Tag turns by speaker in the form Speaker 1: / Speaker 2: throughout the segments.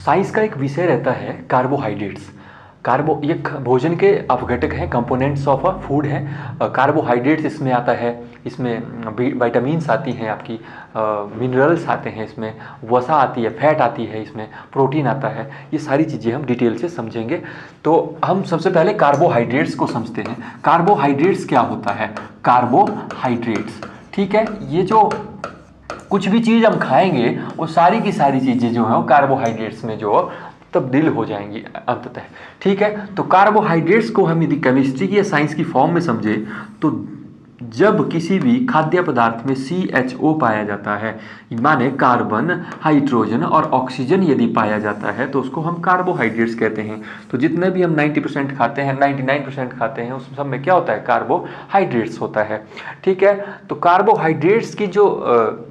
Speaker 1: Science का एक विषय रहता है कार्बोहाइड्रेट्स। ये भोजन के अपघटक हैं, कंपोनेंट्स ऑफ अ फूड हैं। कार्बोहाइड्रेट्स इसमें आता है, इसमें विटामिन्स आती हैं, आपकी मिनरल्स आते हैं, इसमें वसा आती है, फैट आती है, इसमें प्रोटीन आता है। ये सारी चीज़ें हम डिटेल से समझेंगे। तो हम सबसे पहले कार्बोहाइड्रेट्स को समझते हैं। कार्बोहाइड्रेट्स क्या होता है? कार्बोहाइड्रेट्स, ठीक है, ये जो कुछ भी चीज़ हम खाएंगे वो सारी की सारी चीज़ें जो हैं वो कार्बोहाइड्रेट्स में जो तब्दील हो जाएंगी अंततः, ठीक है। तो कार्बोहाइड्रेट्स को हम यदि केमिस्ट्री की या साइंस की फॉर्म में समझे तो जब किसी भी खाद्य पदार्थ में CHO पाया जाता है, माने कार्बन, हाइड्रोजन और ऑक्सीजन यदि पाया जाता है तो उसको हम कार्बोहाइड्रेट्स कहते हैं। तो जितने भी हम 90% खाते हैं, 99% खाते हैं, उस सब में क्या होता है? कार्बोहाइड्रेट्स होता है, ठीक है। तो कार्बोहाइड्रेट्स की जो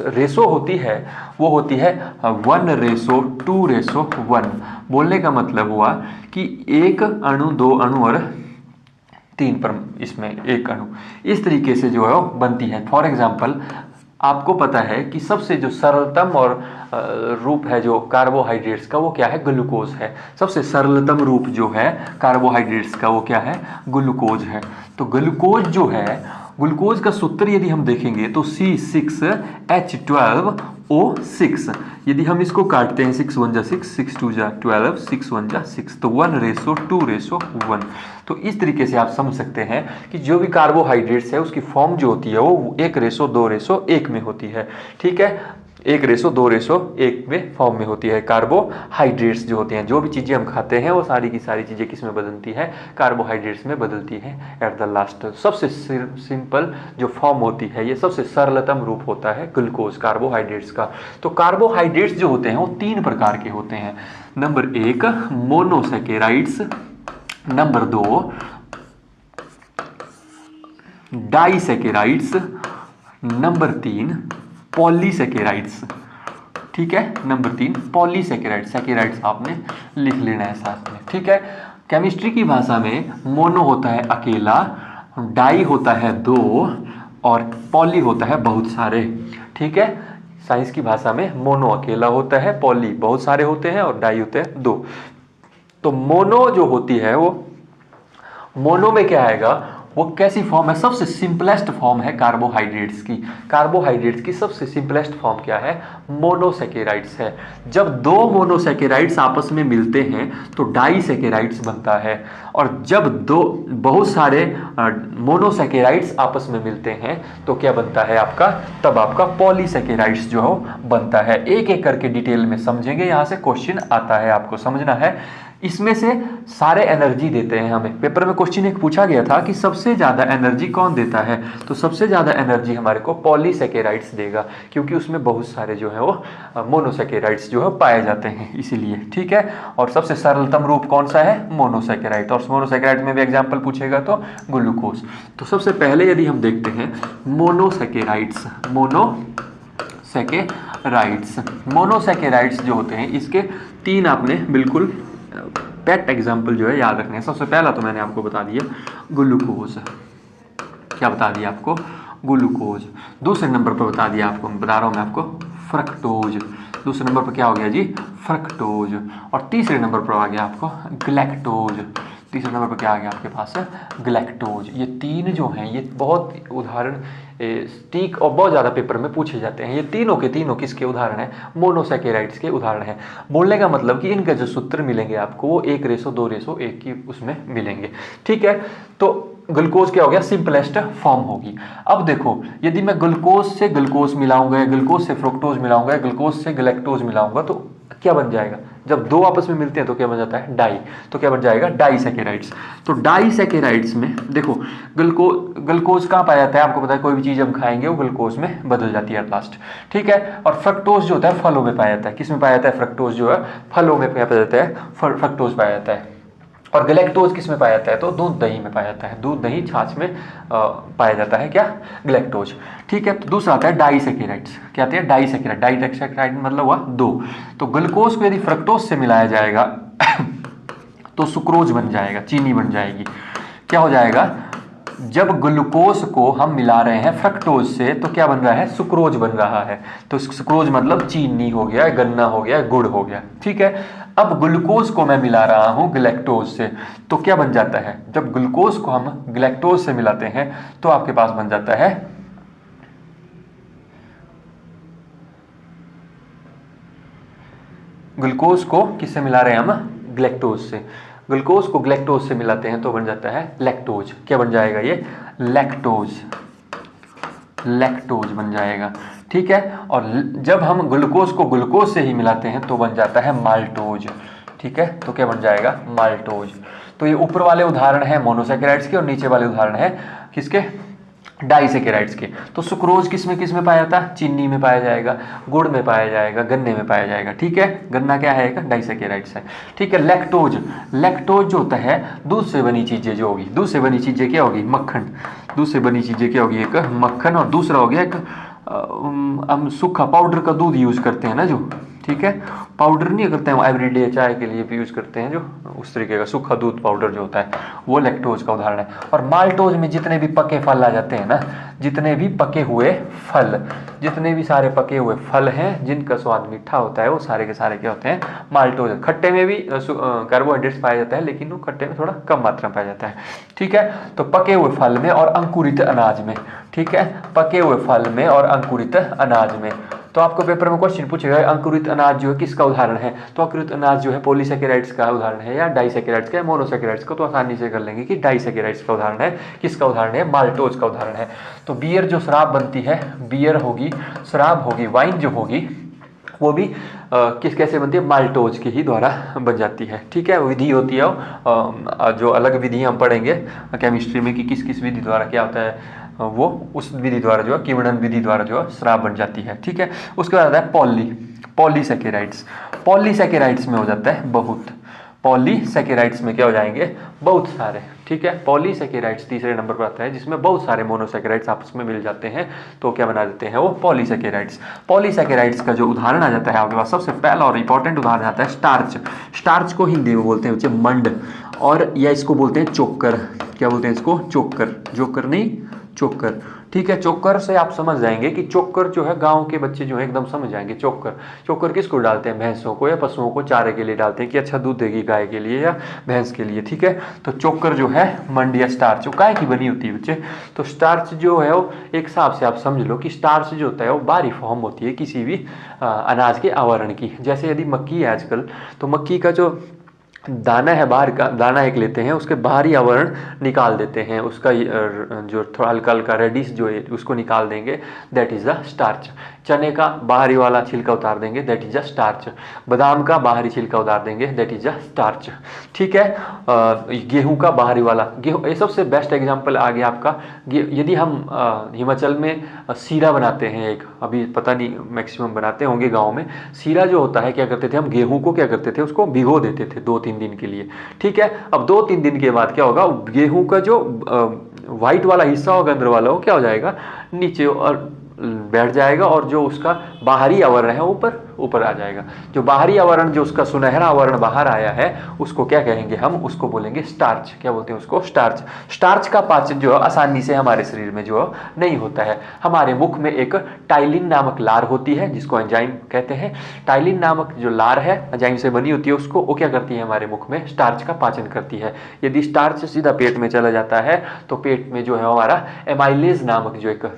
Speaker 1: रेशो होती है वो होती है 1:2:1। बोलने का मतलब हुआ कि 1 अणु, 2 अणु और 3 पर इसमें 1 अणु, इस तरीके से जो है वो बनती है। फॉर एग्जाम्पल, आपको पता है कि सबसे जो सरलतम और रूप है जो कार्बोहाइड्रेट्स का वो क्या है? ग्लूकोज है। सबसे सरलतम रूप जो है कार्बोहाइड्रेट्स का वो क्या है? ग्लूकोज है। तो ग्लूकोज जो है, ग्लूकोज का सूत्र यदि हम देखेंगे तो C6H12O6। यदि हम इसको काटते हैं 6 1 जा 6, 6 2 जा 12, 6 1 जा 6, तो 1:2:1। तो इस तरीके से आप समझ सकते हैं कि जो भी कार्बोहाइड्रेट्स है उसकी फॉर्म जो होती है वो 1:2:1 में होती है, ठीक है। 1:2:1 में फॉर्म में होती है कार्बोहाइड्रेट्स जो होते हैं। जो भी चीज़ें हम खाते हैं वो सारी की सारी चीज़ें किस में बदलती हैं? कार्बोहाइड्रेट्स में बदलती हैं एट द लास्ट। सबसे सिंपल जो फॉर्म होती है, ये सबसे सरलतम रूप होता है ग्लूकोज, कार्बोहाइड्रेट्स का। तो कार्बोहाइड्रेट्स जो होते हैं वो 3 प्रकार के होते हैं। Number 1 monosaccharides, number 2 disaccharides, number 3 polysaccharides, ठीक है। Number 3 polysaccharides. सैकेराइड्स आपने लिख लेना है साथ में, ठीक है। केमिस्ट्री की भाषा में मोनो होता है अकेला, डाई होता है 2 और पॉली होता है बहुत सारे, ठीक है। साइंस की भाषा में मोनो अकेला होता है, पॉली बहुत सारे होते हैं और डाई होते हैं 2। तो मोनो जो होती है वो, मोनो में क्या आएगा? वो कैसी फॉर्म है? सबसे सिंपलेस्ट फॉर्म है कार्बोहाइड्रेट्स की। कार्बोहाइड्रेट्स की सबसे सिंपलेस्ट फॉर्म क्या है? मोनोसैकेराइड्स है। जब 2 मोनोसैकेराइड्स आपस में मिलते हैं तो डाइसैकेराइड्स बनता है, और जब 2 बहुत सारे मोनोसैकेराइड्स आपस में मिलते हैं तो क्या बनता है आपका? तब आपका पॉलीसैकेराइड्स जो है बनता है। एक एक करके डिटेल में समझेंगे, यहाँ से क्वेश्चन आता है, आपको समझना है। इसमें से सारे एनर्जी देते हैं हमें। पेपर में क्वेश्चन एक पूछा गया था कि सबसे ज़्यादा एनर्जी कौन देता है, तो सबसे ज़्यादा एनर्जी हमारे को पॉलीसैकेराइड्स देगा, क्योंकि उसमें बहुत सारे जो है वो मोनोसैकेराइड्स जो है पाए जाते हैं, इसीलिए, ठीक है। और सबसे सरलतम रूप कौन सा है? मोनोसैकेराइड। और मोनोसैकेराइड में भी एग्जाम्पल पूछेगा तो ग्लूकोज। तो सबसे पहले यदि हम देखते हैं मोनोसैकेराइड्स, मोनोसैकेराइड्स जो होते हैं इसके 3 आपने बिल्कुल पेट एग्जाम्पल जो है याद रखने हैं। सबसे पहला तो मैंने आपको बता दिया ग्लूकोज, क्या बता दिया आपको? ग्लूकोज। दूसरे नंबर पर बता दिया आपको, बता रहा हूँ मैं आपको, फ्रक्टोज। दूसरे नंबर पर क्या हो गया जी? फ्रक्टोज। और तीसरे नंबर पर आ गया आपको ग्लैक्टोज। तीसरे नंबर पर क्या आ गया आपके पास? ग्लैक्टोज। ये 3 जो हैं ये बहुत उदाहरण स्टीक और बहुत ज़्यादा पेपर में पूछे जाते हैं। ये तीनों के तीनों किसके उदाहरण हैं? मोनोसैकेराइड्स के उदाहरण हैं। बोलने का मतलब कि इनके जो सूत्र मिलेंगे आपको वो 1:2:1 की उसमें मिलेंगे, ठीक है। तो ग्लूकोज क्या हो गया? सिंपलेस्ट फॉर्म होगी। अब देखो, यदि मैं ग्लूकोज से ग्लूकोज मिलाऊंगा, ग्लूकोज से फ्रुक्टोज मिलाऊंगा, ग्लूकोज से गैलेक्टोज मिलाऊंगा, तो क्या बन जाएगा? जब 2 आपस में मिलते हैं तो क्या बन जाता है? डाई। तो क्या बन जाएगा? डाइसैकेराइड्स। तो डाइसैकेराइड्स में देखो, ग्लूकोज कहाँ पाया जाता है? आपको पता है, कोई भी चीज़ हम खाएंगे वो ग्लूकोज में बदल जाती है एट लास्ट, ठीक है। और फ्रक्टोज जो होता है फलों में पाया जाता है। किस में पाया जाता है? फ्रक्टोज जो है फलों में पाया जाता है, फ्रक्टोज पाया जाता है। और गैलेक्टोज किस में पाया जाता है? तो दूध दही में पाया जाता है, दूध दही छाछ में पाया जाता है क्या? ग्लैक्टोज, ठीक है। तो दूसरा आता है डाइसैकेराइड्स। क्या आते हैं? डाइसैकेराइड। डाइसैकेराइड मतलब हुआ 2। तो ग्लूकोज को यदि फ्रक्टोज से मिलाया जाएगा तो सुक्रोज बन जाएगा, चीनी बन जाएगी। क्या हो जाएगा? जब ग्लूकोज को हम मिला रहे हैं फ्रक्टोज से तो क्या बन रहा है, सुक्रोज बन रहा है। तो सुक्रोज मतलब चीनी हो गया, गन्ना हो गया, गुड़ हो गया, ठीक है। अब ग्लूकोज को मैं मिला रहा हूं ग्लैक्टोज से, तो क्या बन जाता है, जब ग्लूकोज को हम ग्लैक्टोज से मिलाते हैं तो आपके पास बन जाता है ग्लूकोज को किससे मिला रहे हैं हम, ग्लैक्टोज से। ग्लूकोज को ग्लैक्टोज से मिलाते हैं तो बन जाता है लैक्टोज। क्या बन जाएगा ये, लैक्टोज, लैक्टोज बन जाएगा, ठीक है। और जब हम ग्लूकोज को ग्लूकोज से ही मिलाते हैं तो बन जाता है माल्टोज, ठीक है। तो क्या बन जाएगा, माल्टोज। तो ये ऊपर वाले उदाहरण है मोनोसैकेराइड्स के और नीचे वाले उदाहरण है किसके, डाइसैकेराइड्स के। तो सुक्रोज किस में पाया जाता है, चीनी में पाया जाएगा, गुड़ में पाया जाएगा, गन्ने में पाया जाएगा, ठीक है। गन्ना क्या है, एक डाइसैकेराइड्स है, ठीक है। लैक्टोज, लैक्टोज जो होता है दूध से बनी चीजें जो होगी, दूध से बनी चीजें क्या होगी, मक्खन, दूध से बनी चीजें क्या होगी, एक मक्खन, और दूसरा हो गया एक हम सूखा पाउडर का दूध यूज करते हैं ना जो, ठीक है। पाउडर नहीं करते हैं एवरीडे चाय के लिए भी यूज करते हैं जो, उस तरीके का सूखा दूध पाउडर जो होता है वो लैक्टोज का उदाहरण है। और माल्टोज में जितने भी पके फल आ जाते हैं ना, जितने भी पके हुए फल, जितने भी सारे पके हुए फल हैं जिनका स्वाद मीठा होता है वो सारे के सारे क्या होते हैं, माल्टोज। खट्टे में भी कार्बोहाइड्रेट्स पाया जाता है लेकिन वो खट्टे में थोड़ा कम मात्रा में पाया जाता है, ठीक है। तो पके हुए फल में और अंकुरित अनाज में, ठीक है, पके हुए फल में और अंकुरित अनाज में। तो आपको पेपर में क्वेश्चन पूछेगा अंकुरित अनाज जो है किसका उदाहरण है, तो अंकुरित अनाज जो है पॉलीसैकेराइड्स का उदाहरण है या डाइसैकेराइड्स का या मोनोसैकेराइड्स का, तो आसानी से कर लेंगे कि डाइसैकेराइड्स का उदाहरण है, किसका उदाहरण है, माल्टोज का उदाहरण है। तो बियर जो शराब बनती है, बियर होगी, शराब होगी, वाइन जो होगी वो भी किस कैसे बनती है, माल्टोज के ही द्वारा बन जाती है, ठीक है। विधि होती है जो अलग विधि हम पढ़ेंगे केमिस्ट्री में कि किस किस विधि द्वारा क्या होता है, वो उस विधि द्वारा जो है किण्वन विधि द्वारा जो है शराब बन जाती है, ठीक है। उसके बाद आता है पॉलीसैकेराइड्स। पॉलीसैकेराइड्स में हो जाता है बहुत, पॉलीसैकेराइड्स में क्या हो जाएंगे, बहुत सारे, ठीक है। पॉलीसैकेराइड्स तीसरे नंबर पर आता है जिसमें बहुत सारे मोनोसैकेराइड्स आपस में मिल जाते हैं तो क्या बना देते हैं वो पॉलीसैकेराइड्स। पॉलीसैकेराइड्स का जो उदाहरण आ जाता है आपके पास, सबसे पहला और इंपॉर्टेंट उदाहरण आता है स्टार्च। स्टार्च को हिंदी में बोलते हैं बच्चे मंड, और या इसको बोलते हैं चोकर। क्या बोलते हैं इसको, चोकर, जोकर नहीं चोकर, ठीक है। चोकर से आप समझ जाएंगे कि चोकर जो है गांव के बच्चे जो है एकदम समझ जाएंगे। चोकर, चोकर किसको डालते हैं, भैंसों को या पशुओं को चारे के लिए डालते हैं कि अच्छा दूध देगी गाय के लिए या भैंस के लिए, ठीक है। तो चोकर जो है मंड या स्टार्च, वो काय की बनी होती है बच्चे। तो स्टार्च जो है वो एक हिसाब से आप समझ लो कि स्टार्च जो होता है वो बाहरी फॉर्म होती है किसी भी अनाज के आवरण की। जैसे यदि मक्की है आजकल, तो मक्की का जो दाना है, बाहर का दाना एक लेते हैं, उसके बाहरी आवरण निकाल देते हैं, उसका जो थोड़ा हल्का हल्का रेडिश जो है उसको निकाल देंगे, दैट इज द स्टार्च। चने का बाहरी वाला छिलका उतार देंगे, दैट इज द स्टार्च। बादाम का बाहरी छिलका उतार देंगे, दैट इज द स्टार्च, ठीक है। गेहूं का बाहरी वाला, गेहूं ये सबसे बेस्ट एग्जांपल आ गया आपका। यदि हम हिमाचल में सीरा बनाते हैं, एक अभी पता नहीं मैक्सिमम बनाते होंगे गाँव में, सीरा जो होता है क्या करते थे हम, गेहूं को क्या करते थे, उसको भिगो देते थे 2-3 दिन के लिए, ठीक है। अब 2-3 दिन के बाद क्या होगा, गेहूं का जो व्हाइट वाला हिस्सा होगा अंदर वाला, वो क्या हो जाएगा, नीचे और बैठ जाएगा, और जो उसका बाहरी आवरण है ऊपर ऊपर आ जाएगा। जो बाहरी आवरण, जो उसका सुनहरा आवरण बाहर आया है, उसको क्या कहेंगे हम, उसको बोलेंगे स्टार्च। क्या बोलते हैं उसको, स्टार्च। स्टार्च का पाचन जो है आसानी से हमारे शरीर में जो नहीं होता है। हमारे मुख में एक टाइलिन नामक लार होती है जिसको एंजाइम कहते हैं। टाइलिन नामक जो लार है एंजाइम से बनी होती है, उसको वो क्या करती है, हमारे मुख में स्टार्च का पाचन करती है। यदि स्टार्च सीधा पेट में चला जाता है तो पेट में जो है हमारा एमाइलेज नामक जो एक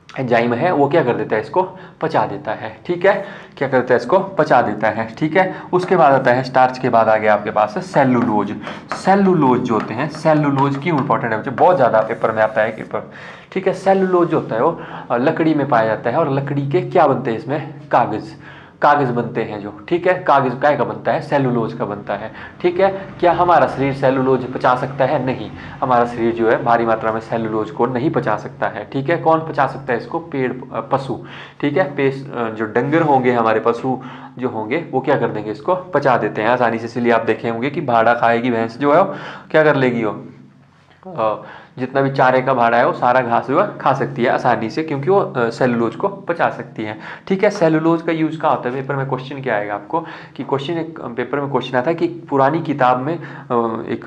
Speaker 1: एंजाइम है वो क्या कर देता है, इसको पचा देता है, ठीक है। क्या करता है, इसको पचा देता है, ठीक है। उसके बाद आता है स्टार्च के बाद आ गया आपके पास सेलुलोज। सेलुलोज जो होते हैं, सेलुलोज क्यों इंपॉर्टेंट है बच्चे, बहुत ज़्यादा पेपर में आता है पेपर, ठीक है। सेलुलोज जो होता है वो लकड़ी में पाया जाता है, और लकड़ी के क्या बनते हैं इसमें, कागज़, कागज बनते हैं जो, ठीक है। कागज काय का बनता है, सेलुलोज का बनता है, ठीक है। क्या हमारा शरीर सेलुलोज पचा सकता है, नहीं, हमारा शरीर जो है भारी मात्रा में सेलुलोज को नहीं पचा सकता है, ठीक है। कौन पचा सकता है इसको, पेड़, पशु, ठीक है। जो डंगर होंगे हमारे, पशु जो होंगे वो क्या कर देंगे, इसको पचा देते हैं आसानी से। इसलिए आप देखे होंगे कि भाड़ा खाएगी भैंस जो है वो क्या कर लेगी, वो जितना भी चारे का भाड़ा है वो सारा घास जो है खा सकती है आसानी से, क्योंकि वो सेलुलोज को पचा सकती है, ठीक है। सेलुलोज का यूज़ कहाँ होता है, पेपर में क्वेश्चन क्या आएगा आपको कि क्वेश्चन, एक पेपर में क्वेश्चन आता है कि पुरानी किताब में एक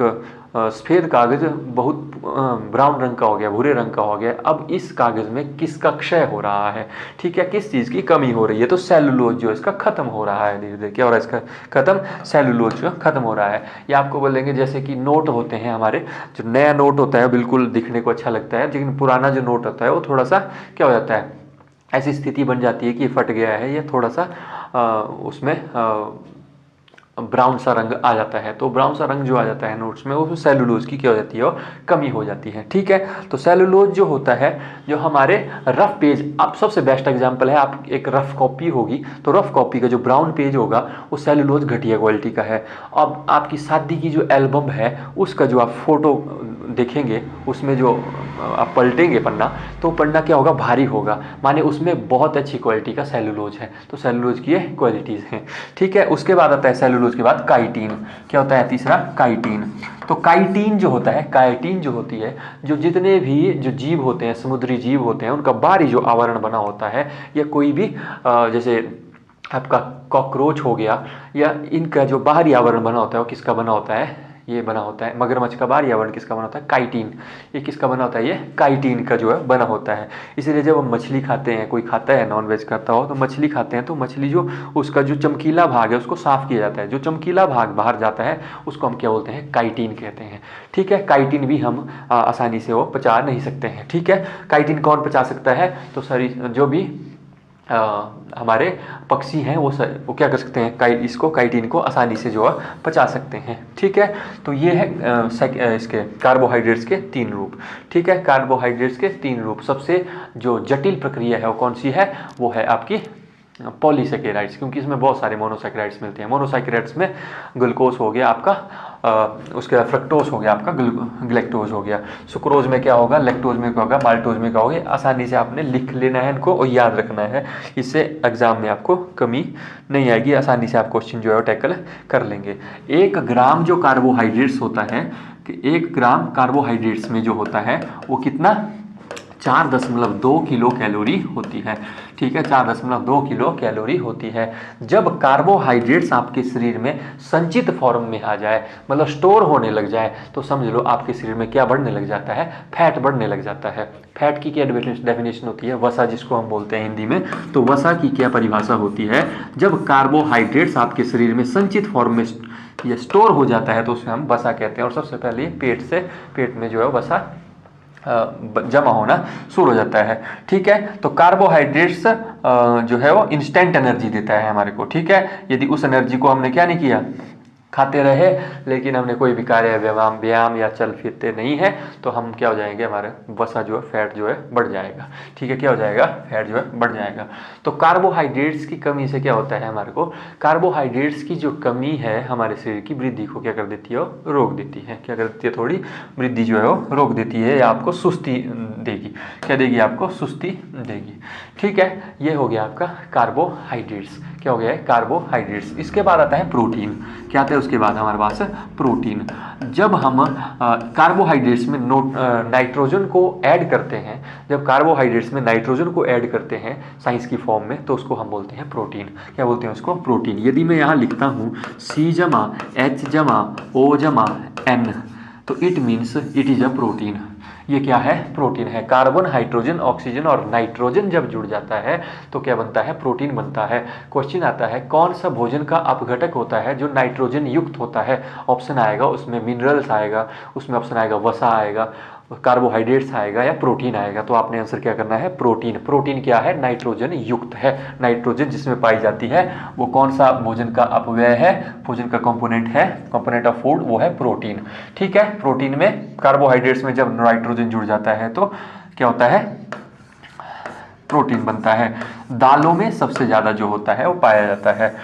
Speaker 1: सफ़ेद कागज़ बहुत ब्राउन रंग का हो गया, भूरे रंग का हो गया। अब इस कागज़ में किसका क्षय हो रहा है, ठीक है, किस चीज़ की कमी हो रही है, तो सेलुलोज जो है इसका ख़त्म हो रहा है धीरे धीरे। क्या हो रहा है इसका ख़त्म, सेलुलोज जो ख़त्म हो रहा है। या आपको बोलेंगे जैसे कि नोट होते हैं हमारे, जो नया नोट होता है बिल्कुल दिखने को अच्छा लगता है, लेकिन पुराना जो नोट होता है वो थोड़ा सा क्या हो जाता है, ऐसी स्थिति बन जाती है कि फट गया है या थोड़ा सा उसमें ब्राउन सा रंग आ जाता है। तो ब्राउन सा रंग जो आ जाता है नोट्स में, वो सेलुलोज की क्या हो जाती है, वो कमी हो जाती है, ठीक है। तो सेलुलोज जो होता है, जो हमारे रफ पेज, आप सबसे बेस्ट एग्जांपल है, आप एक रफ कॉपी होगी तो रफ कॉपी का जो ब्राउन पेज होगा वो सेलुलोज घटिया क्वालिटी का है। अब आपकी शादी की जो एल्बम है उसका जो आप फोटो देखेंगे, उसमें जो आप पलटेंगे पन्ना, तो पन्ना क्या होगा, भारी होगा, माने उसमें बहुत अच्छी क्वालिटी का सेलुलोज है। तो सेलुलोज की ये क्वालिटीज़ हैं, ठीक है। उसके बाद आता है सेलुलोज के बाद काइटिन। क्या होता है तीसरा, काइटिन। तो काइटिन जो होता है, काइटिन जो होती है, जो जितने भी जो जीव होते हैं, समुद्री जीव होते हैं, उनका बाहरी जो आवरण बना होता है, या कोई भी जैसे आपका कॉकरोच हो गया, या इनका जो बाहरी आवरण बना होता है वो किसका बना होता है, ये बना होता है मगरमच्छ का बाहरी आवरण किसका बना होता है, काइटिन। ये किसका बना होता है, ये काइटिन का जो है बना होता है। इसीलिए जब हम मछली खाते हैं, कोई खाता है नॉनवेज खाता हो तो मछली खाते हैं, तो मछली जो उसका जो चमकीला भाग है उसको साफ किया जाता है। जो चमकीला भाग बाहर जाता है उसको हम क्या बोलते हैं, काइटिन कहते हैं, ठीक है। काइटिन भी हम आसानी से वो पचा नहीं सकते हैं, ठीक है। काइटिन कौन पचा सकता है, तो जो भी हमारे पक्षी हैं वो क्या कर सकते हैं, इसको काइटिन को आसानी से जो है पचा सकते हैं, ठीक है। तो ये है इसके कार्बोहाइड्रेट्स के 3 रूप, ठीक है। कार्बोहाइड्रेट्स के 3 रूप। सबसे जो जटिल प्रक्रिया है वो कौन सी है, वो है आपकी पॉलीसेकेराइड्स, क्योंकि इसमें बहुत सारे मोनोसेकेराइड्स मिलते हैं। मोनोसेकेराइड्स में ग्लूकोज हो गया आपका, उसके बाद फ्रक्टोज हो गया आपका, ग्लैक्टोज हो गया, सुक्रोज में क्या होगा, लैक्टोज में क्या होगा, माल्टोज में क्या होगा। आसानी से आपने लिख लेना है इनको और याद रखना है, इससे एग्जाम में आपको कमी नहीं आएगी, आसानी से आप क्वेश्चन जो है टैकल कर लेंगे। 1 ग्राम जो कार्बोहाइड्रेट्स होता है, कि 1 ग्राम कार्बोहाइड्रेट्स में जो होता है वो कितना, 4.2 किलो कैलोरी होती है, ठीक है। 4.2 किलो कैलोरी होती है। जब कार्बोहाइड्रेट्स आपके शरीर में संचित फॉर्म में आ जाए, मतलब स्टोर होने लग जाए, तो समझ लो आपके शरीर में क्या बढ़ने लग जाता है, फैट बढ़ने लग जाता है। फैट की क्या डेफिनेशन होती है, वसा जिसको हम बोलते हैं हिंदी में, तो वसा की क्या परिभाषा होती है, जब कार्बोहाइड्रेट्स आपके शरीर में संचित फॉर्म में ये स्टोर हो जाता है तो उसे हम वसा कहते हैं। और सबसे पहले पेट में जो है वसा जमा होना शुरू हो जाता है, ठीक है। तो कार्बोहाइड्रेट्स जो है वो इंस्टेंट एनर्जी देता है हमारे को, ठीक है। यदि उस एनर्जी को हमने क्या नहीं किया, खाते रहे, लेकिन हमने कोई भी कार्य व्यायाम या चल फिरते नहीं है, तो हम क्या हो जाएंगे, हमारे वसा जो है, फैट जो है बढ़ जाएगा, ठीक है। क्या हो जाएगा, फैट जो है बढ़ जाएगा। तो कार्बोहाइड्रेट्स की कमी से क्या होता है हमारे को, कार्बोहाइड्रेट्स की जो कमी है हमारे शरीर की वृद्धि को क्या कर देती है, रोक देती है। क्या कर देती है, थोड़ी वृद्धि जो है वो रोक देती है, या आपको सुस्ती देगी। क्या देगी, आपको सुस्ती देगी, ठीक है। ये हो गया आपका कार्बोहाइड्रेट्स। क्या हो गया है, कार्बोहाइड्रेट्स। इसके बाद आता है प्रोटीन। क्या आता है उसके बाद हमारे पास प्रोटीन। जब हम कार्बोहाइड्रेट्स में नाइट्रोजन को ऐड करते हैं, जब कार्बोहाइड्रेट्स में नाइट्रोजन को ऐड करते हैं साइंस की फॉर्म में, तो उसको हम बोलते हैं प्रोटीन। क्या बोलते हैं उसको, प्रोटीन। यदि मैं यहाँ लिखता हूँ C+H+O+N, तो it means it is a protein. ये क्या है, प्रोटीन है। कार्बन, हाइड्रोजन, ऑक्सीजन और नाइट्रोजन जब जुड़ जाता है तो क्या बनता है, प्रोटीन बनता है। क्वेश्चन आता है कौन सा भोजन का अपघटक होता है जो नाइट्रोजन युक्त होता है। ऑप्शन आएगा उसमें मिनरल्स आएगा, उसमें ऑप्शन आएगा वसा आएगा, कार्बोहाइड्रेट्स आएगा या प्रोटीन आएगा। तो आपने आंसर क्या करना है, प्रोटीन। प्रोटीन क्या है, नाइट्रोजन युक्त है। नाइट्रोजन जिसमें पाई जाती है वो कौन सा भोजन का अपव्यय है, भोजन का कंपोनेंट है, कंपोनेंट ऑफ फूड, वो है प्रोटीन, ठीक है। प्रोटीन में कार्बोहाइड्रेट्स में जब नाइट्रोजन जुड़ जाता है तो क्या होता है, प्रोटीन बनता है। दालों में सबसे ज्यादा जो होता है वो पाया जाता है।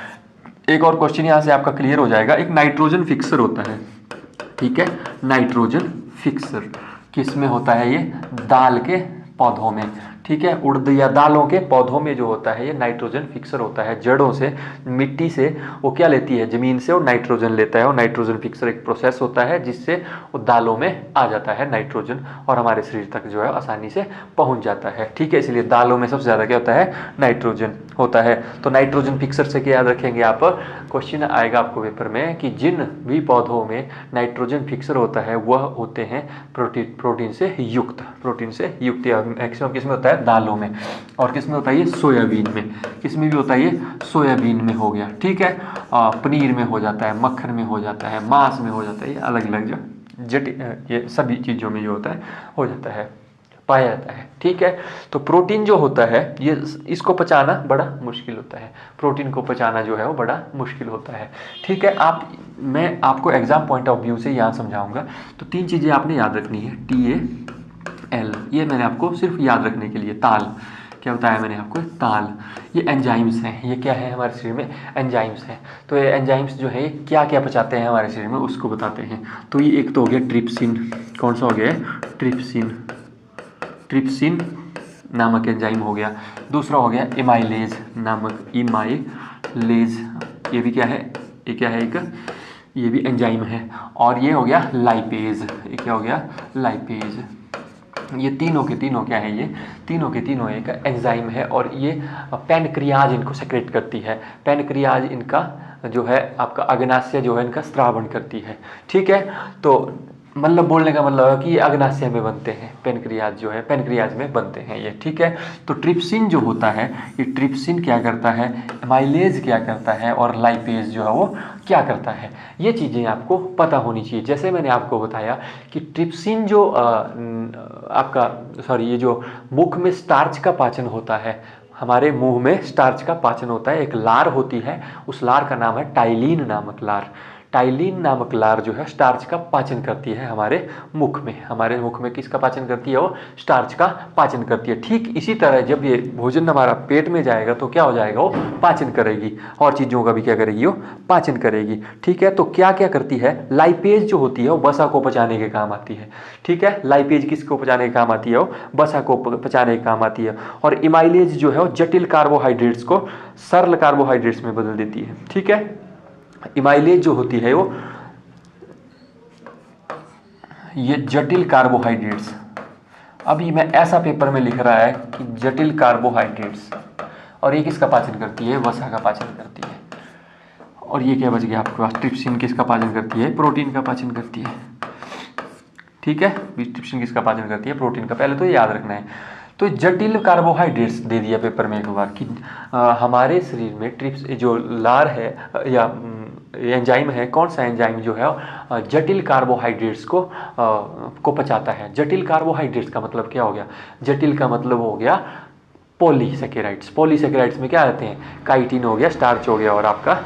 Speaker 1: एक और क्वेश्चन यहां से आपका क्लियर हो जाएगा। एक नाइट्रोजन फिक्सर होता है, ठीक है। नाइट्रोजन फिक्सर किस में होता है, ये दाल के पौधों में, ठीक है। उड़द या दालों के पौधों में जो होता है ये नाइट्रोजन फिक्सर होता है। जड़ों से, मिट्टी से वो क्या लेती है, जमीन से, और नाइट्रोजन लेता है। और नाइट्रोजन फिक्सर एक प्रोसेस होता है जिससे वो दालों में आ जाता है नाइट्रोजन, और हमारे शरीर तक जो है आसानी से पहुंच जाता है, ठीक है। इसलिए दालों में सबसे ज़्यादा क्या होता है, नाइट्रोजन होता है। तो नाइट्रोजन फिक्सर से क्या याद रखेंगे आप, क्वेश्चन आएगा आपको पेपर में कि जिन भी पौधों में नाइट्रोजन फिक्सर होता है वह होते हैं प्रोटीन से युक्त, प्रोटीन से युक्त। मैक्सिमम किस में होता है, दालों में, और किस में होता है ये, सोयाबीन में। किस में भी होता है ये, सोयाबीन में हो गया, ठीक है। पनीर में हो जाता है, मक्खन में हो जाता है, मांस में हो जाता है, ये अलग अलग जो ये सभी चीज़ों में जो होता है हो जाता है, पाया जाता है, ठीक है। तो प्रोटीन जो होता है ये, इसको पचाना बड़ा मुश्किल होता है, प्रोटीन को पचाना जो है वो बड़ा मुश्किल होता है, ठीक है। मैं आपको एग्जाम पॉइंट ऑफ व्यू से यहाँ समझाऊंगा। तो 3 चीज़ें आपने याद रखनी है, TAL, ये मैंने आपको सिर्फ याद रखने के लिए। ताल, क्या बताया मैंने आपको, ताल, ये एंजाइम्स हैं। ये क्या है हमारे शरीर में, एंजाइम्स हैं। तो ये एंजाइम्स जो है क्या क्या पचाते हैं हमारे शरीर में, उसको बताते हैं। तो ये एक तो हो गया ट्रिप्सिन, कौन सा हो गया, ट्रिप्सिन नामक एंजाइम हो गया। दूसरा हो गया इमाइलेज नामक, इमाइलेज, ये भी क्या है, ये क्या है, एक ये भी एंजाइम है। और ये हो गया लाइपेज, ये क्या हो गया, लाइपेज। ये तीनों के तीनों क्या है, ये तीनों के तीनों एक एंजाइम है। और ये पैनक्रियाज इनको सेक्रेट करती है, पैनक्रियाज इनका जो है आपका अग्नाशय जो है इनका स्रावण करती है, ठीक है। तो मतलब बोलने का मतलब है कि ये अग्नाशय में बनते हैं, पैनक्रियाज जो है पैनक्रियाज में बनते हैं ये, ठीक है। तो ट्रिप्सिन जो होता है, ये ट्रिप्सिन क्या करता है, एमाइलेज क्या करता है, और लाइपेज जो है वो क्या करता है, ये चीज़ें आपको पता होनी चाहिए। जैसे मैंने आपको बताया कि ट्रिप्सिन जो ये जो मुख में स्टार्च का पाचन होता है, हमारे मुंह में स्टार्च का पाचन होता है, एक लार होती है, उस लार का नाम है टाइलिन नामक लार। टाइलिन नामक लार जो है स्टार्च का पाचन करती है हमारे मुख में किसका पाचन करती है, वो स्टार्च का पाचन करती है। ठीक इसी तरह जब ये भोजन हमारा पेट में जाएगा तो क्या हो जाएगा, वो पाचन करेगी, और चीज़ों का भी क्या करेगी, वो पाचन करेगी, ठीक है। तो क्या क्या करती है, लाइपेज जो होती है वो वसा को पचाने के काम आती है, ठीक है। लाइपेज किसको पचाने के काम आती है, वो वसा को पचाने के काम आती है। और इमाइलेज जो है वो जटिल कार्बोहाइड्रेट्स को सरल कार्बोहाइड्रेट्स में बदल देती है, ठीक है। इमाइलेज जो होती है वो ये जटिल कार्बोहाइड्रेट्स, अभी मैं ऐसा पेपर में लिख रहा है कि जटिल कार्बोहाइड्रेट्स, और ये किसका पाचन करती है, वसा का पाचन करती है। और ये क्या बच गया आपके पास, ट्रिप्सिन किसका पाचन करती है, प्रोटीन का पाचन करती है, ठीक है। ट्रिप्सिन किसका पाचन करती है, प्रोटीन का, पहले तो ये याद रखना है। तो जटिल कार्बोहाइड्रेट्स दे दिया पेपर में एक बार कि हमारे शरीर में ट्रिप्स जो लार है या एंजाइम है, कौन सा एंजाइम जो है जटिल कार्बोहाइड्रेट्स को पचाता है। जटिल कार्बोहाइड्रेट्स का मतलब क्या हो गया, जटिल का मतलब हो गया पॉलीसेकेराइड्स। पॉलीसेकेराइड्स में क्या आते हैं, काइटिन हो गया, स्टार्च हो गया, और आपका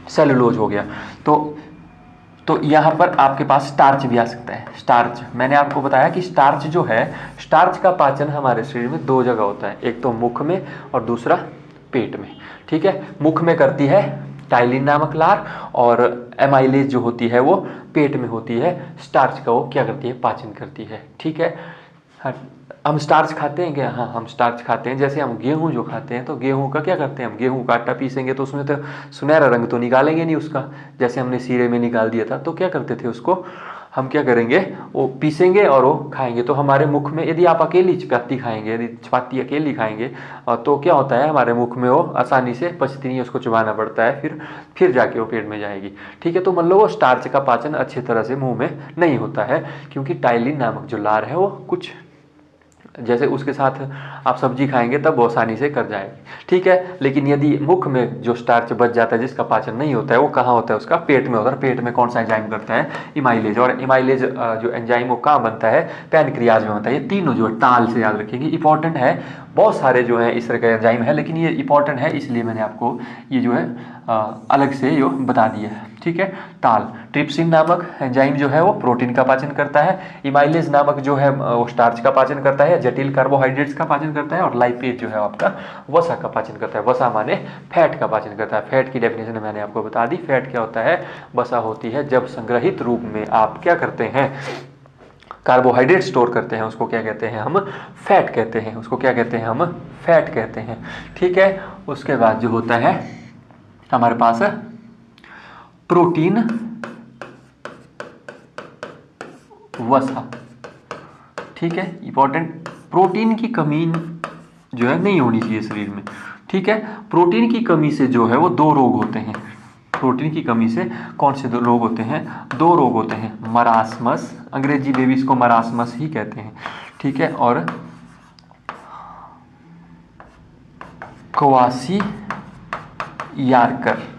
Speaker 1: सेलुलोज हो गया। तो यहाँ पर आपके पास स्टार्च भी आ सकता है। स्टार्च मैंने आपको बताया कि स्टार्च जो है, स्टार्च का पाचन हमारे शरीर में 2 जगह होता है, एक तो मुख में और दूसरा पेट में, ठीक है। मुख में करती है टाइलिन नामक लार, और एमाइलेज जो होती है वो पेट में होती है। स्टार्च का वो क्या करती है, पाचन करती है, ठीक है। हम स्टार्च खाते हैं क्या, हाँ हम स्टार्च खाते हैं। जैसे हम गेहूं जो खाते हैं, तो गेहूं का क्या करते हैं, हम गेहूं का आटा पीसेंगे तो उसमें तो सुनहरा रंग तो निकालेंगे नहीं उसका, जैसे हमने सीरे में निकाल दिया था। तो क्या करते थे उसको, हम क्या करेंगे, वो पीसेंगे और वो खाएंगे। तो हमारे मुख में यदि आप अकेली चपाती खाएंगे, यदि चपाती अकेली खाएंगे तो क्या होता है, हमारे मुख में वो आसानी से पचती नहीं है, उसको चबाना पड़ता है, फिर जाके वो पेट में जाएगी, ठीक है। तो मतलब वो स्टार्च का पाचन अच्छी तरह से मुंह में नहीं होता है, क्योंकि टाइलिन नामक जो लार है वो कुछ जैसे उसके साथ आप सब्जी खाएंगे तब वो आसानी से कर जाएगी, ठीक है। लेकिन यदि मुख में जो स्टार्च बच जाता है, जिसका पाचन नहीं होता है, वो कहाँ होता है, उसका पेट में होता है। पेट में कौन सा एंजाइम करता है, इमाइलेज। और इमाइलेज जो एंजाइम वो कहाँ बनता है, पैनक्रियाज में बनता है। ये तीनों जो है टाल से याद रखेंगे, इंपॉर्टेंट है। बहुत सारे जो है इस तरह के एंजाइम है, लेकिन ये इंपॉर्टेंट है, इसलिए मैंने आपको ये जो है अलग से ये बता दिया है, ठीक है। ताल, ट्रिप्सिन नामक एंजाइम जो है वो प्रोटीन का पाचन करता है। इमाइलेज नामक जो है वो स्टार्च का पाचन करता है, जटिल कार्बोहाइड्रेट्स का पाचन करता है। और लाइपेज जो है आपका वसा का पाचन करता है। वसा माने फैट का पाचन करता है। फैट की डेफिनेशन मैंने आपको बता दी। फैट क्या होता है, वसा होती है जब संग्रहित रूप में आप क्या करते हैं, कार्बोहाइड्रेट स्टोर करते हैं, उसको क्या कहते हैं, हम फैट कहते हैं। उसको क्या कहते हैं, हम फैट कहते हैं, ठीक है। उसके बाद जो होता है हमारे पास प्रोटीन वसा, ठीक है। इंपॉर्टेंट, प्रोटीन की कमी जो है नहीं होनी चाहिए शरीर में, ठीक है। प्रोटीन की कमी से जो है वो 2 रोग होते हैं। प्रोटीन की कमी से कौन से 2 रोग होते हैं? 2 रोग होते हैं, मरासमस, अंग्रेजी में भी इसको मरासमस ही कहते हैं, ठीक है, और क्वासी यारकर।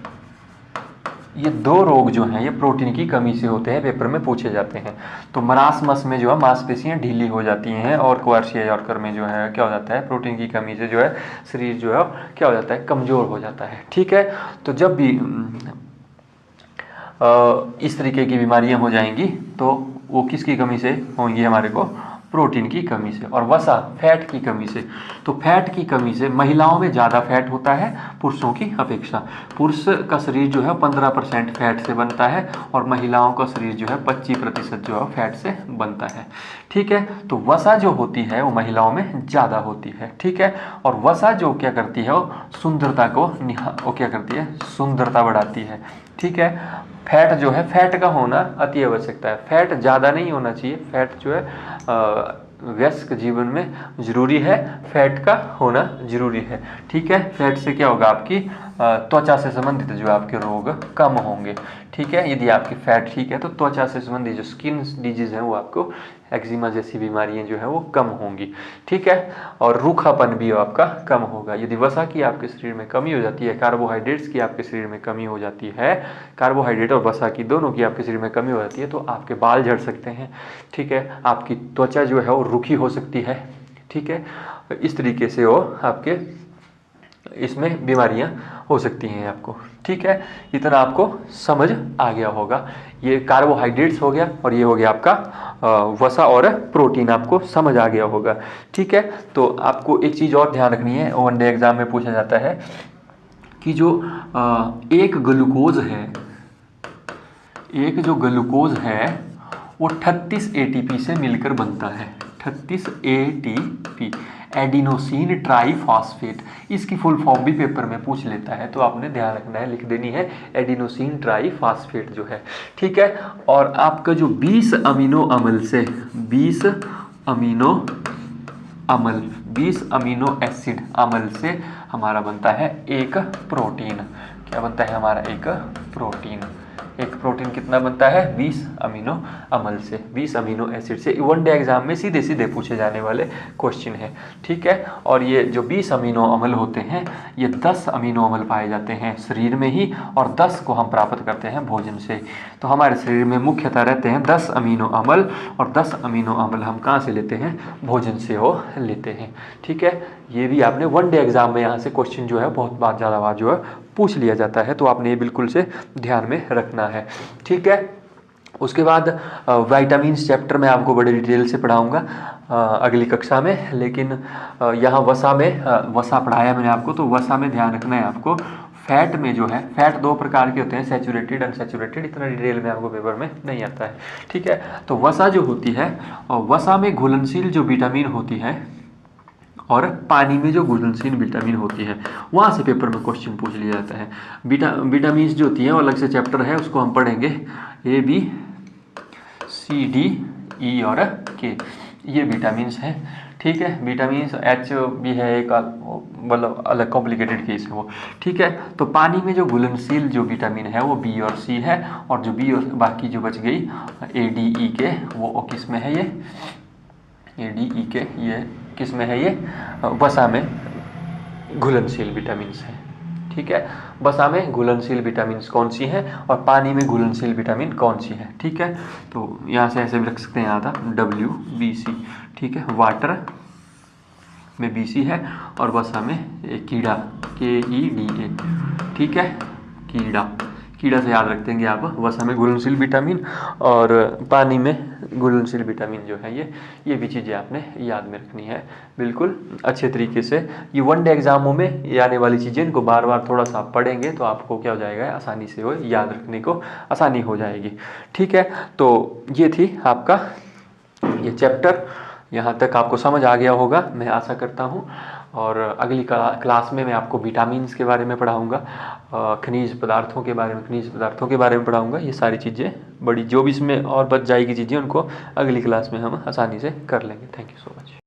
Speaker 1: ये 2 रोग जो हैं ये प्रोटीन की कमी से होते हैं, पेपर में पूछे जाते हैं। तो मरासमस में जो है मांसपेशियां ढीली हो जाती हैं, और क्वार्सिया यारकर में जो है क्या हो जाता है, प्रोटीन की कमी से जो है शरीर जो है क्या हो जाता है, कमज़ोर हो जाता है, ठीक है। तो जब भी इस तरीके की बीमारियां हो जाएंगी तो वो किसकी कमी से होंगी? हमारे को प्रोटीन की कमी से। और वसा, फैट की कमी से। तो फैट की कमी से महिलाओं में ज़्यादा फैट होता है पुरुषों की अपेक्षा। पुरुष का शरीर जो है 15% फैट से बनता है, और महिलाओं का शरीर जो है 25% जो है फैट से बनता है, ठीक है। तो वसा जो होती है वो महिलाओं में ज़्यादा होती है, ठीक है। और वसा जो क्या करती है, वो सुंदरता को वो क्या करती है, सुंदरता बढ़ाती है, ठीक है। फैट जो है, फैट का होना अति आवश्यकता है। फैट ज़्यादा नहीं होना चाहिए, फैट जो है व्यस्क जीवन में जरूरी है, फैट का होना जरूरी है, ठीक है। फैट से क्या होगा, आपकी त्वचा से संबंधित जो आपके रोग कम होंगे, ठीक है। यदि आपकी फैट ठीक है तो त्वचा से संबंधित जो स्किन डिजीज है वो आपको, एक्जिमा जैसी बीमारियां जो है वो कम होंगी, ठीक है। और रूखापन भी आपका कम होगा। यदि वसा की आपके शरीर में कमी हो जाती है, कार्बोहाइड्रेट्स की आपके शरीर में कमी हो जाती है, कार्बोहाइड्रेट और वसा की दोनों की आपके शरीर में कमी हो जाती है, तो आपके बाल झड़ सकते हैं, ठीक है। आपकी त्वचा जो है वो रूखी हो सकती है, ठीक है। इस तरीके से वो आपके इसमें बीमारियां हो सकती हैं आपको, ठीक है। इतना आपको समझ आ गया होगा। ये कार्बोहाइड्रेट्स हो गया, और ये हो गया आपका वसा और प्रोटीन, आपको समझ आ गया होगा, ठीक है। तो आपको एक चीज़ और ध्यान रखनी है, वनडे एग्जाम में पूछा जाता है कि जो एक ग्लूकोज है, एक जो ग्लूकोज है वो 38 ATP से मिलकर बनता है। 38 ATP, एडिनोसिन ट्राईफॉस्फेट। इसकी फुल फॉर्म भी पेपर में पूछ लेता है, तो आपने ध्यान रखना है, लिख देनी है एडिनोसिन ट्राईफॉस्फेट जो है, ठीक है। और आपका जो 20 अमीनो अम्ल से 20 अमीनो अम्ल 20 अमीनो एसिड अम्ल से हमारा बनता है एक प्रोटीन। क्या बनता है हमारा? एक प्रोटीन। एक प्रोटीन कितना बनता है? 20 अमीनो अम्ल से, 20 अमीनो एसिड से। वनडे एग्जाम में सीधे सीधे पूछे जाने वाले क्वेश्चन है, ठीक है। और ये जो 20 अमीनो अम्ल होते हैं, ये 10 अमीनो अम्ल पाए जाते हैं शरीर में ही, और 10 को हम प्राप्त करते हैं भोजन से। तो हमारे शरीर में मुख्यतः रहते हैं 10 अमीनो अम्ल, और 10 अमीनो अम्ल हम कहाँ से लेते हैं? भोजन से वो लेते हैं, ठीक है। ये भी आपने वनडे एग्जाम में यहाँ से क्वेश्चन जो है बहुत बार ज़्यादा बार जो है पूछ लिया जाता है, तो आपने ये बिल्कुल से ध्यान में रखना है, ठीक है। उसके बाद विटामिन्स चैप्टर में आपको बड़े डिटेल से पढ़ाऊंगा अगली कक्षा में, लेकिन यहाँ वसा में वसा पढ़ाया मैंने आपको, तो वसा में ध्यान रखना है आपको। फैट में जो है, फैट 2 प्रकार के होते हैं, सैचुरेटेड अनसैचुरेटेड। इतना डिटेल में आपको पेपर में नहीं आता है, ठीक है। तो वसा जो होती है, वसा में घुलनशील जो विटामिन होती है, और पानी में जो घुलनशील विटामिन होती है, वहाँ से पेपर में क्वेश्चन पूछ लिया जाता है। विटामिन्स जो होती हैं वो अलग से चैप्टर है, उसको हम पढ़ेंगे। A B C D E और K, ये विटामिन्स हैं, ठीक है। विटामिन्स H भी है एक, मतलब अलग कॉम्प्लिकेटेड केस है वो, ठीक है। तो पानी में जो घुलनशील जो विटामिन है वो B और C है, और जो B और बाकी जो बच गई A D E K, वो किस में है? ये A D E K ये किस में है? ये वसा में घुलनशील विटामिन्स हैं, ठीक है। वसा में घुलनशील विटामिन्स कौन सी हैं, और पानी में घुलनशील विटामिन कौन सी है, ठीक है। तो यहाँ से ऐसे भी रख सकते हैं, यहाँ था WBC, ठीक है। वाटर में BC है, और वसा में कीड़ा KEDA, ठीक है। कीड़ा, कीड़ा से याद रख देंगे आप। वसा में घुलनशील विटामिन, और पानी में घुलनशील विटामिन जो है ये भी चीज़ें आपने याद में रखनी है बिल्कुल अच्छे तरीके से। ये वनडे एग्जामों में ये आने वाली चीज़ें, इनको बार बार थोड़ा सा आप पढ़ेंगे तो आपको क्या हो जाएगा, आसानी से वो याद रखने को आसानी हो जाएगी, ठीक है। तो ये थी आपका ये चैप्टर, यहाँ तक आपको समझ आ गया होगा मैं आशा करता हूँ। और अगली क्लास में मैं आपको विटामिन्स के बारे में पढ़ाऊँगा, खनिज पदार्थों के बारे में पढ़ाऊँगा। ये सारी चीज़ें बड़ी जो भी इसमें और बच जाएगी चीज़ें, उनको अगली क्लास में हम आसानी से कर लेंगे। Thank you so much.